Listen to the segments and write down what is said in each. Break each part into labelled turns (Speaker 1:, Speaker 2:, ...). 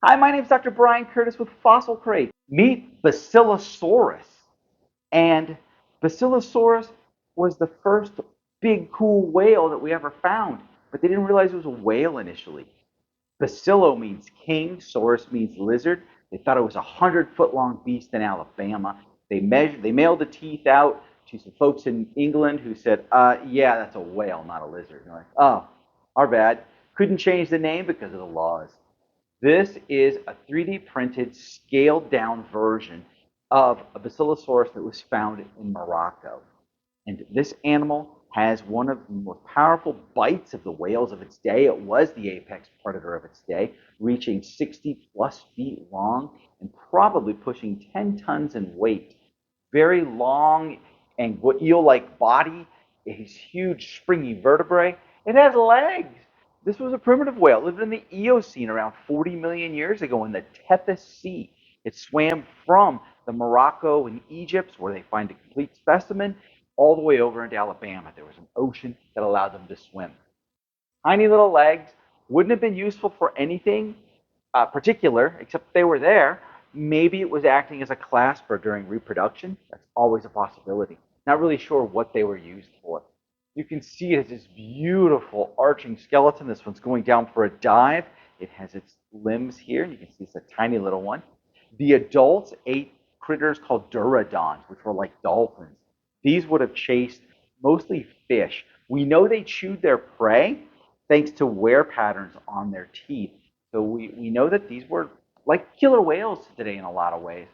Speaker 1: Hi, my name is Dr. Brian Curtis with Fossil Crate. Meet Basilosaurus. And Basilosaurus was the first big, cool whale that we ever found, but they didn't realize it was a whale initially. Basilo means king, saurus means lizard. They thought it was a 100-foot long beast in Alabama. They mailed the teeth out to some folks in England who said, yeah, that's a whale, not a lizard. And they're like, oh, our bad. Couldn't change the name because of the laws. This is a 3D printed, scaled down version of a Basilosaurus that was found in Morocco. And this animal has one of the most powerful bites of the whales of its day. It was the apex predator of its day, reaching 60 plus feet long and probably pushing 10 tons in weight. Very long and eel-like body, these huge springy vertebrae. It has legs. This was a primitive whale. It lived in the Eocene around 40 million years ago in the Tethys Sea. It swam from the Morocco and Egypt, where they find a complete specimen, all the way over into Alabama. There was an ocean that allowed them to swim. Tiny little legs, wouldn't have been useful for anything particular, except they were there. Maybe it was acting as a clasper during reproduction. That's always a possibility. Not really sure what they were used for. You can see it has this beautiful arching skeleton. This one's going down for a dive. It has its limbs here. You can see it's a tiny little one. The adults ate critters called Durodons, which were like dolphins. These would have chased mostly fish. We know they chewed their prey thanks to wear patterns on their teeth. So we know that these were like killer whales today in a lot of ways.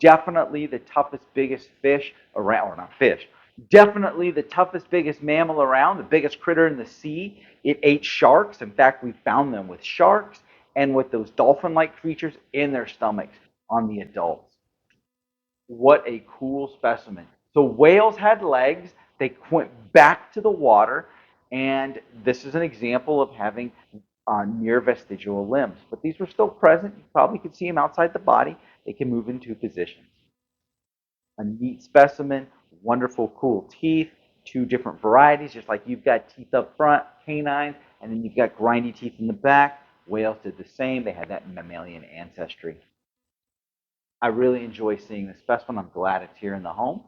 Speaker 1: Definitely the toughest, biggest fish around, or not fish, definitely the toughest, biggest mammal around, the biggest critter in the sea. It ate sharks. In fact, we found them with sharks and with those dolphin-like creatures in their stomachs on the adults. What a cool specimen. So whales had legs. They went back to the water, and this is an example of having near vestigial limbs. But these were still present. You probably could see them outside the body. They can move in two positions. A neat specimen, wonderful, cool teeth, two different varieties, just like you've got teeth up front, canines, and then you've got grindy teeth in the back. Whales did the same. They had that mammalian ancestry. I really enjoy seeing this specimen. I'm glad it's here in the home.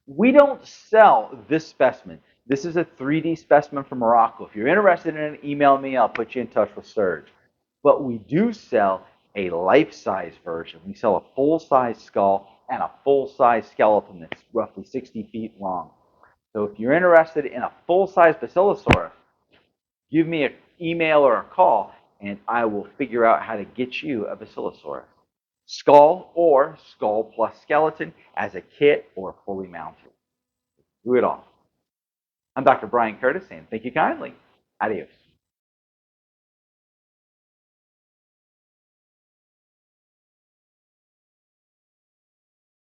Speaker 1: We don't sell this specimen. This is a 3D specimen from Morocco. If you're interested in it, email me. I'll put you in touch with Serge. But we do sell a life-size version. We sell a full-size skull and a full-size skeleton that's roughly 60 feet long. So if you're interested in a full-size Basilosaurus, give me an email or a call, and I will figure out how to get you a Basilosaurus. Skull or skull plus skeleton as a kit or fully mounted. Do it all. I'm Dr. Brian Curtis, and thank you kindly. Adios.